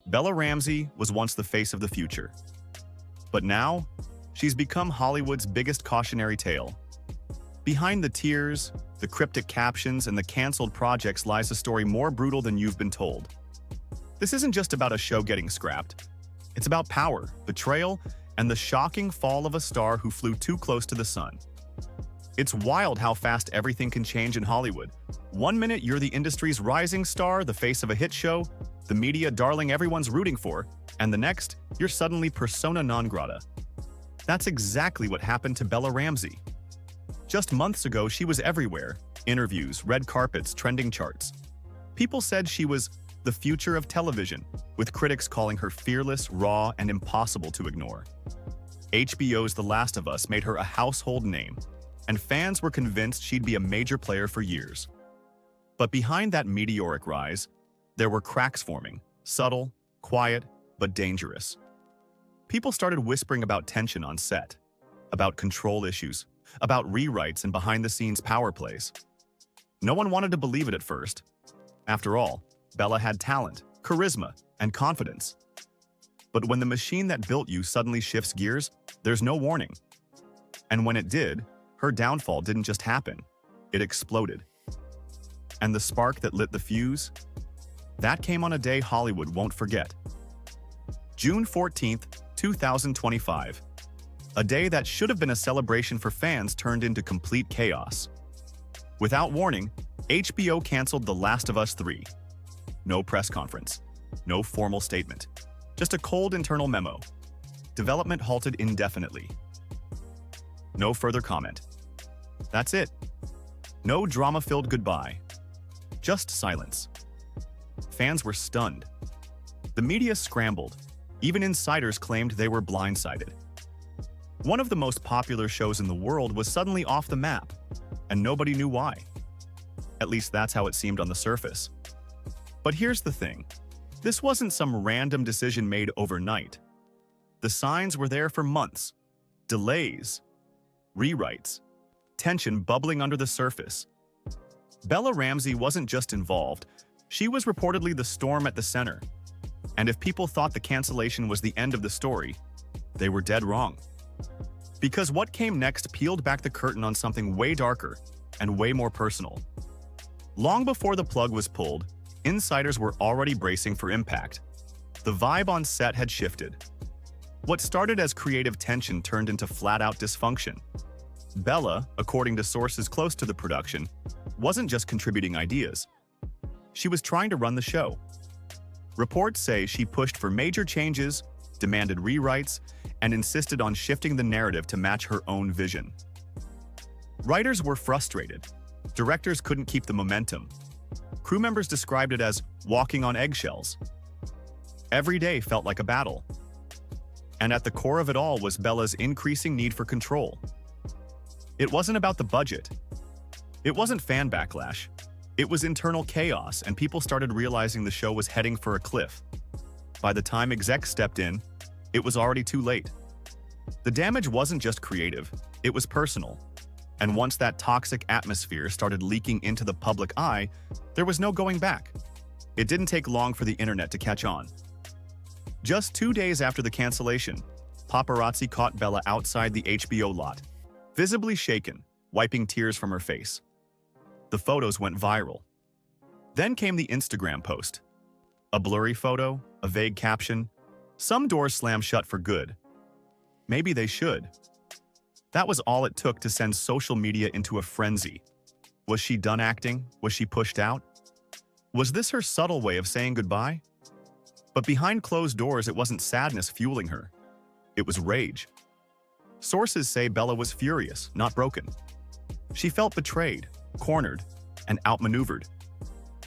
Bella Ramsey was once the face of the future. But now, she's become Hollywood's biggest cautionary tale. Behind the tears, the cryptic captions, and the canceled projects lies a story more brutal than you've been told. This isn't just about a show getting scrapped. It's about power, betrayal, and the shocking fall of a star who flew too close to the sun. It's wild how fast everything can change in Hollywood. One minute you're the industry's rising star, the face of a hit show, the media darling everyone's rooting for, and the next, you're suddenly persona non grata. That's exactly what happened to Bella Ramsey. Just months ago, she was everywhere. Interviews, red carpets, trending charts. People said she was the future of television, with critics calling her fearless, raw, and impossible to ignore. HBO's The Last of Us made her a household name, and fans were convinced she'd be a major player for years. But behind that meteoric rise, there were cracks forming, subtle, quiet, but dangerous. People started whispering about tension on set, about control issues, about rewrites and behind-the-scenes power plays. No one wanted to believe it at first. After all, Bella had talent, charisma, and confidence. But when the machine that built you suddenly shifts gears, there's no warning. And when it did, her downfall didn't just happen, it exploded. And the spark that lit the fuse? That came on a day Hollywood won't forget. June 14th, 2025. A day that should have been a celebration for fans turned into complete chaos. Without warning, HBO canceled The Last of Us 3. No press conference, no formal statement, just a cold internal memo. Development halted indefinitely. No further comment. That's it. No drama-filled goodbye. Just silence. Fans were stunned. The media scrambled. Even insiders claimed they were blindsided. One of the most popular shows in the world was suddenly off the map, and nobody knew why. At least that's how it seemed on the surface. But here's the thing. This wasn't some random decision made overnight. The signs were there for months. Delays, rewrites, tension bubbling under the surface. Bella Ramsey wasn't just involved, she was reportedly the storm at the center. And if people thought the cancellation was the end of the story, they were dead wrong. Because what came next peeled back the curtain on something way darker and way more personal. Long before the plug was pulled, insiders were already bracing for impact. The vibe on set had shifted. What started as creative tension turned into flat-out dysfunction. Bella, according to sources close to the production, wasn't just contributing ideas. She was trying to run the show. Reports say she pushed for major changes, demanded rewrites, and insisted on shifting the narrative to match her own vision. Writers were frustrated. Directors couldn't keep the momentum. Crew members described it as walking on eggshells. Every day felt like a battle. And at the core of it all was Bella's increasing need for control. It wasn't about the budget. It wasn't fan backlash. It was internal chaos, and people started realizing the show was heading for a cliff. By the time execs stepped in, it was already too late. The damage wasn't just creative, it was personal. And once that toxic atmosphere started leaking into the public eye, there was no going back. It didn't take long for the internet to catch on. Just 2 days after the cancellation, paparazzi caught Bella outside the HBO lot, visibly shaken, wiping tears from her face. The photos went viral. Then came the Instagram post. A blurry photo, a vague caption. Some doors slammed shut for good. Maybe they should. That was all it took to send social media into a frenzy. Was she done acting? Was she pushed out? Was this her subtle way of saying goodbye? But behind closed doors, it wasn't sadness fueling her. It was rage. Sources say Bella was furious, not broken. She felt betrayed, cornered, and outmaneuvered.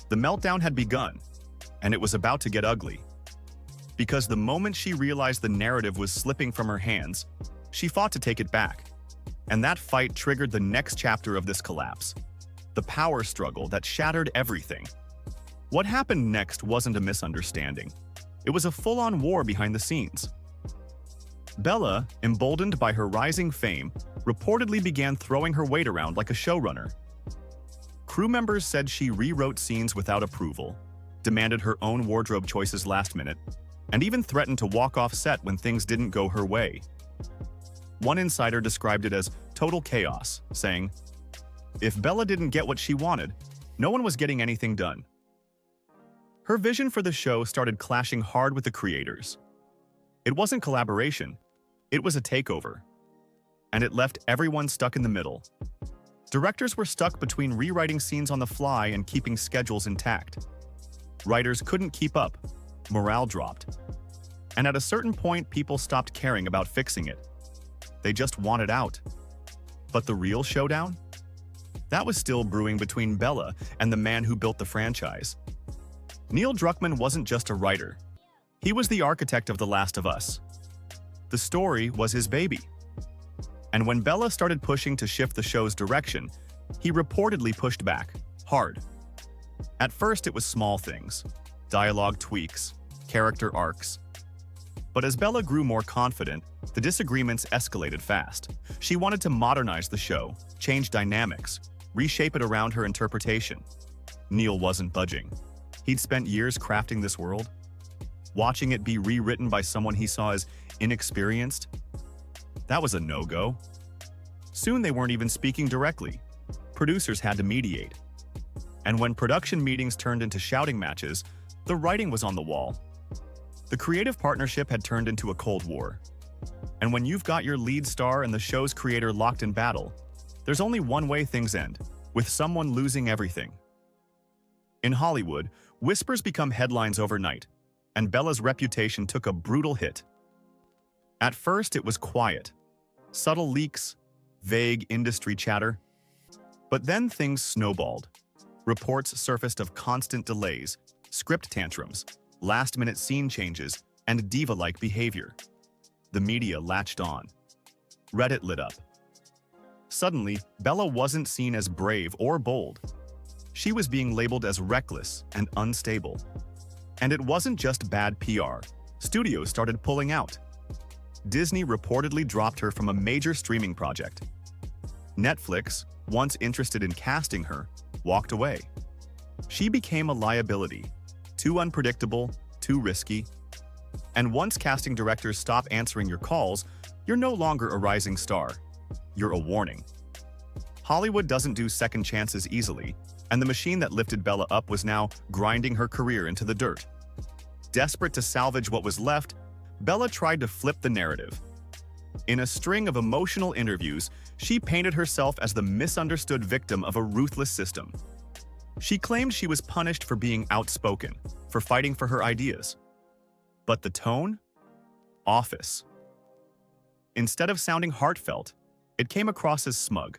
The meltdown had begun, and it was about to get ugly. Because the moment she realized the narrative was slipping from her hands, she fought to take it back. And that fight triggered the next chapter of this collapse. The power struggle that shattered everything. What happened next wasn't a misunderstanding. It was a full-on war behind the scenes. Bella, emboldened by her rising fame, reportedly began throwing her weight around like a showrunner. Crew members said she rewrote scenes without approval, demanded her own wardrobe choices last minute, and even threatened to walk off set when things didn't go her way. One insider described it as total chaos, saying, "If Bella didn't get what she wanted, no one was getting anything done." Her vision for the show started clashing hard with the creators. It wasn't collaboration, it was a takeover. And it left everyone stuck in the middle. Directors were stuck between rewriting scenes on the fly and keeping schedules intact. Writers couldn't keep up, morale dropped. And at a certain point, people stopped caring about fixing it. They just wanted out. But the real showdown? That was still brewing between Bella and the man who built the franchise. Neil Druckmann wasn't just a writer. He was the architect of The Last of Us. The story was his baby. And when Bella started pushing to shift the show's direction, he reportedly pushed back, hard. At first, it was small things, dialogue tweaks, character arcs. But as Bella grew more confident, the disagreements escalated fast. She wanted to modernize the show, change dynamics, reshape it around her interpretation. Neil wasn't budging. He'd spent years crafting this world. Watching it be rewritten by someone he saw as inexperienced, that was a no-go. Soon they weren't even speaking directly. Producers had to mediate. And when production meetings turned into shouting matches, the writing was on the wall. The creative partnership had turned into a Cold War. And when you've got your lead star and the show's creator locked in battle, there's only one way things end, with someone losing everything. In Hollywood, whispers become headlines overnight, and Bella's reputation took a brutal hit. At first, it was quiet. Subtle leaks, vague industry chatter. But then things snowballed. Reports surfaced of constant delays, script tantrums, last-minute scene changes, and diva-like behavior. The media latched on. Reddit lit up. Suddenly, Bella wasn't seen as brave or bold. She was being labeled as reckless and unstable. And it wasn't just bad PR. Studios started pulling out. Disney reportedly dropped her from a major streaming project. Netflix, once interested in casting her, walked away. She became a liability, too unpredictable, too risky. And once casting directors stop answering your calls, you're no longer a rising star. You're a warning. Hollywood doesn't do second chances easily, and the machine that lifted Bella up was now grinding her career into the dirt. Desperate to salvage what was left, Bella tried to flip the narrative. In a string of emotional interviews, she painted herself as the misunderstood victim of a ruthless system. She claimed she was punished for being outspoken, for fighting for her ideas. But the tone? Office. Instead of sounding heartfelt, it came across as smug,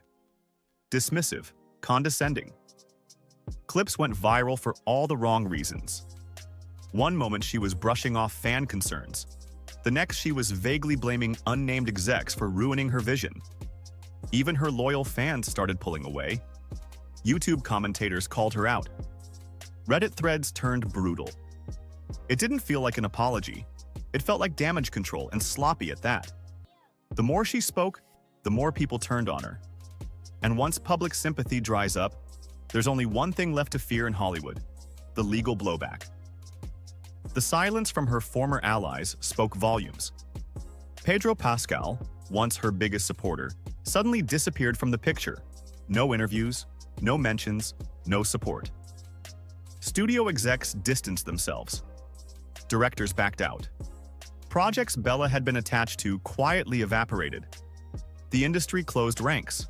dismissive, condescending. Clips went viral for all the wrong reasons. One moment she was brushing off fan concerns. The next she was vaguely blaming unnamed execs for ruining her vision. Even her loyal fans started pulling away. YouTube commentators called her out. Reddit threads turned brutal. It didn't feel like an apology. It felt like damage control, and sloppy at that. The more she spoke, the more people turned on her. And once public sympathy dries up, there's only one thing left to fear in Hollywood: the legal blowback. The silence from her former allies spoke volumes. Pedro Pascal, once her biggest supporter, suddenly disappeared from the picture. No interviews, no mentions, no support. Studio execs distanced themselves. Directors backed out. Projects Bella had been attached to quietly evaporated. The industry closed ranks.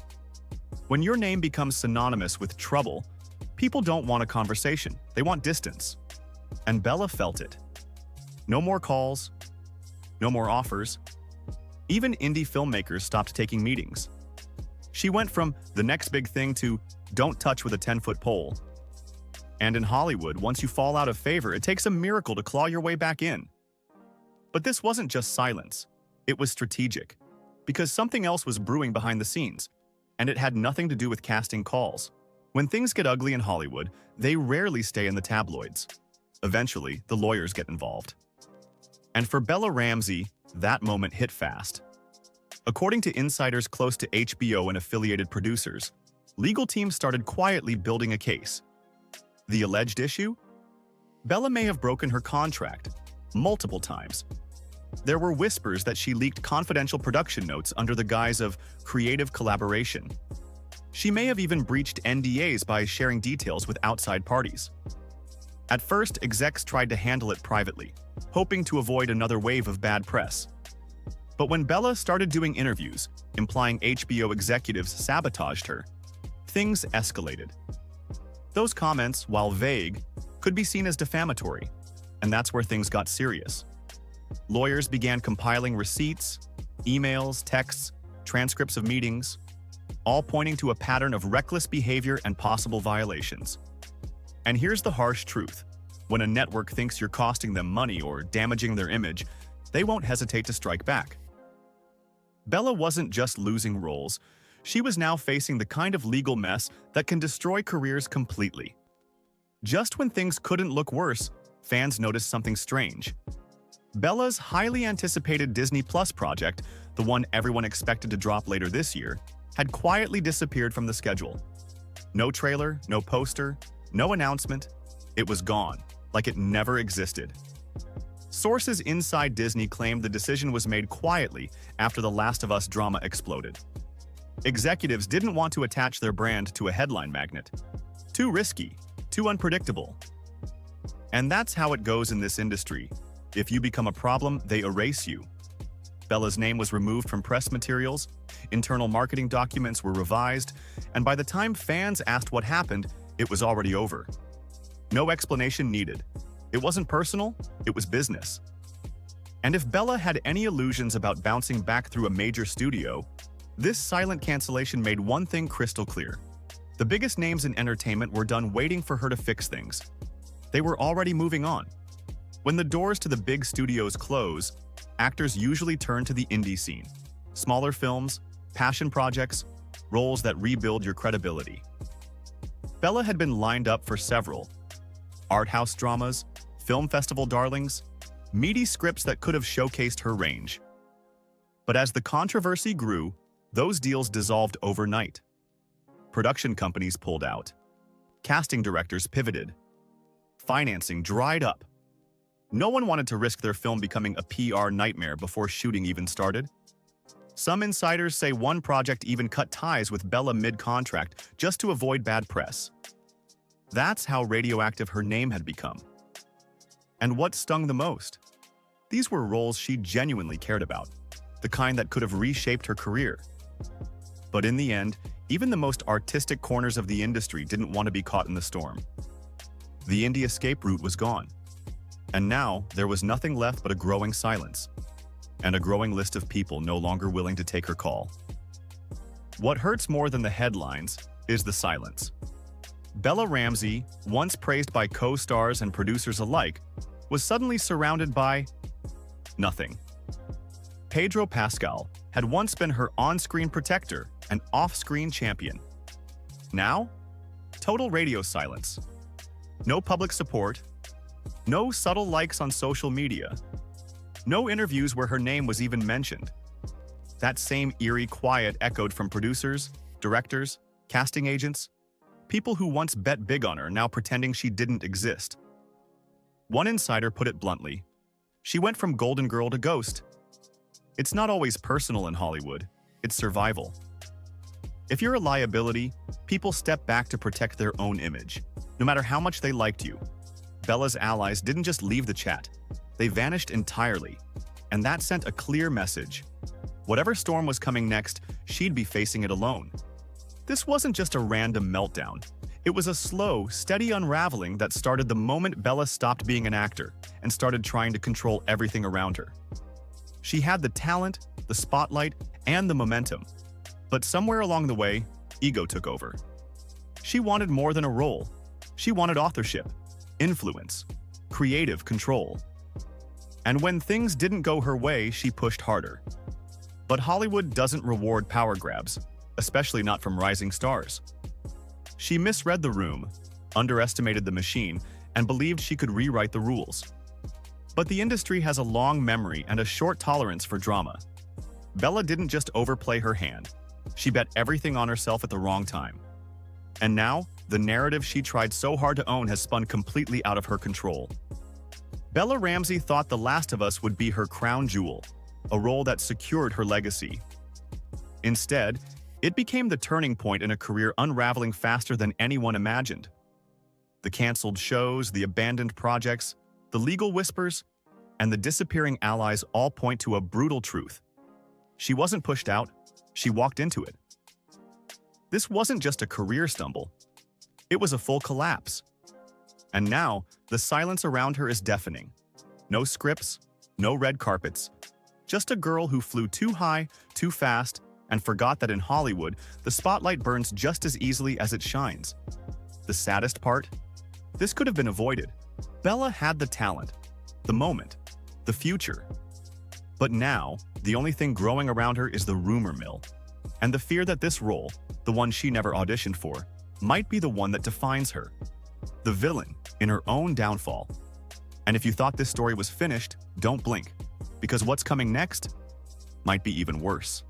When your name becomes synonymous with trouble, people don't want a conversation, they want distance. And Bella felt it. No more calls, no more offers. Even indie filmmakers stopped taking meetings. She went from the next big thing to don't touch with a 10-foot pole. And in Hollywood, once you fall out of favor, it takes a miracle to claw your way back in. But this wasn't just silence. It was strategic, because something else was brewing behind the scenes, and it had nothing to do with casting calls. When things get ugly in Hollywood, they rarely stay in the tabloids. Eventually, the lawyers get involved. And for Bella Ramsey, that moment hit fast. According to insiders close to HBO and affiliated producers, legal teams started quietly building a case. The alleged issue? Bella may have broken her contract, multiple times. There were whispers that she leaked confidential production notes under the guise of creative collaboration. She may have even breached NDAs by sharing details with outside parties. At first, execs tried to handle it privately, hoping to avoid another wave of bad press. But when Bella started doing interviews, implying HBO executives sabotaged her, things escalated. Those comments, while vague, could be seen as defamatory, and that's where things got serious. Lawyers began compiling receipts, emails, texts, transcripts of meetings, all pointing to a pattern of reckless behavior and possible violations. And here's the harsh truth. When a network thinks you're costing them money or damaging their image, they won't hesitate to strike back. Bella wasn't just losing roles. She was now facing the kind of legal mess that can destroy careers completely. Just when things couldn't look worse, fans noticed something strange. Bella's highly anticipated Disney Plus project, the one everyone expected to drop later this year, had quietly disappeared from the schedule. No trailer, no poster, no announcement. It was gone, like it never existed. Sources inside Disney claimed the decision was made quietly after The Last of Us drama exploded. Executives didn't want to attach their brand to a headline magnet. Too risky, too unpredictable. And that's how it goes in this industry. If you become a problem, they erase you. Bella's name was removed from press materials, internal marketing documents were revised, and by the time fans asked what happened, it was already over. No explanation needed. It wasn't personal, it was business. And if Bella had any illusions about bouncing back through a major studio, this silent cancellation made one thing crystal clear. The biggest names in entertainment were done waiting for her to fix things. They were already moving on. When the doors to the big studios close, actors usually turn to the indie scene. Smaller films, passion projects, roles that rebuild your credibility. Bella had been lined up for several art house dramas, film festival darlings, meaty scripts that could have showcased her range. But as the controversy grew, those deals dissolved overnight. Production companies pulled out. Casting directors pivoted. Financing dried up. No one wanted to risk their film becoming a PR nightmare before shooting even started. Some insiders say one project even cut ties with Bella mid-contract just to avoid bad press. That's how radioactive her name had become. And what stung the most? These were roles she genuinely cared about, the kind that could have reshaped her career. But in the end, even the most artistic corners of the industry didn't want to be caught in the storm. The indie escape route was gone. And now, there was nothing left but a growing silence, and a growing list of people no longer willing to take her call. What hurts more than the headlines is the silence. Bella Ramsey, once praised by co-stars and producers alike, was suddenly surrounded by nothing. Pedro Pascal had once been her on-screen protector and off-screen champion. Now, total radio silence. No public support, no subtle likes on social media, no interviews where her name was even mentioned. That same eerie quiet echoed from producers, directors, casting agents, people who once bet big on her now pretending she didn't exist. One insider put it bluntly, she went from golden girl to ghost. It's not always personal in Hollywood, it's survival. If you're a liability, people step back to protect their own image, no matter how much they liked you. Bella's allies didn't just leave the chat, they vanished entirely, and that sent a clear message. Whatever storm was coming next, she'd be facing it alone. This wasn't just a random meltdown. It was a slow, steady unraveling that started the moment Bella stopped being an actor and started trying to control everything around her. She had the talent, the spotlight, and the momentum. But somewhere along the way, ego took over. She wanted more than a role. She wanted authorship, influence, creative control. And when things didn't go her way, she pushed harder. But Hollywood doesn't reward power grabs, especially not from rising stars. She misread the room, underestimated the machine, and believed she could rewrite the rules. But the industry has a long memory and a short tolerance for drama. Bella didn't just overplay her hand. She bet everything on herself at the wrong time. And now, the narrative she tried so hard to own has spun completely out of her control. Bella Ramsey thought The Last of Us would be her crown jewel, a role that secured her legacy. Instead, it became the turning point in a career unraveling faster than anyone imagined. The canceled shows, the abandoned projects, the legal whispers, and the disappearing allies all point to a brutal truth. She wasn't pushed out, she walked into it. This wasn't just a career stumble, it was a full collapse. And now, the silence around her is deafening. No scripts, no red carpets, just a girl who flew too high, too fast, and forgot that in Hollywood, the spotlight burns just as easily as it shines. The saddest part? This could have been avoided. Bella had the talent, the moment, the future. But now, the only thing growing around her is the rumor mill, and the fear that this role, the one she never auditioned for, might be the one that defines her. The villain in her own downfall. And if you thought this story was finished, don't blink, because what's coming next might be even worse.